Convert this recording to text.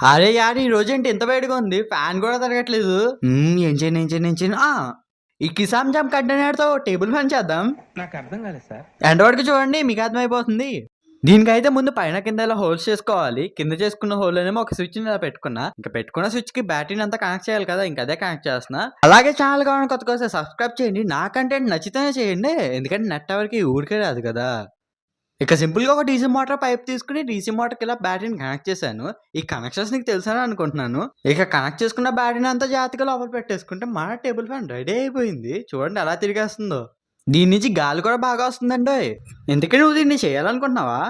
అరే యార్! ఈ రోజేంటి ఇంత వేడిగా ఉంది. ఫ్యాన్ కూడా తిరగట్లేదు. ఏం చేయను. ఈ కిసాన్ జామ్ కంటైనర్‌తో టేబుల్ ఫ్యాన్ చేద్దాం. నాకర్థం కాలేదు సార్. ఎండ వరకు చూడండి మీకు అర్థమైపోతుంది. దీనికైతే ముందు పైన కింద ఇలా హోల్స్ చేసుకోవాలి. కింద చేసుకున్న హోల్‌లోనేమో ఒక స్విచ్‌ని ఇలా పెట్టుకున్నా. ఇంకా పెట్టుకున్న స్విచ్‌కి బ్యాటరీని అంతా కనెక్ట్ చేయాలి కదా! ఇంక అదే కనెక్ట్ చేస్తున్నా. అలాగే ఛానల్ కావాలని కొత్తగా వస్తే సబ్స్క్రైబ్ చేయండి. నా కంటెంట్ నచ్చితేనే చేయండి. ఎందుకంటే నెట్ ఎవరికీ ఊరికే రాదు కదా! ఇక సింపుల్‌గా ఒక డీసీ మోటార్ పైప్ తీసుకొని డీసీ మోటార్‌కి ఇలా బ్యాటరీని కనెక్ట్ చేశాను. ఈ కనెక్షన్స్ నీకు తెలుసని అనుకుంటున్నాను. ఇక కనెక్ట్ చేసుకున్న బ్యాటరీని అంతా జాగ్రత్తగా లోపల పెట్టేసుకుంటే మన టేబుల్ ఫ్యాన్ రెడీ అయిపోయింది. చూడండి ఎలా తిరిగేస్తుందో. దీని నుంచి గాలి కూడా బాగా వస్తుందండోయ్! ఇంతకీ నువ్వు దీన్ని చేయాలనుకుంటున్నావా?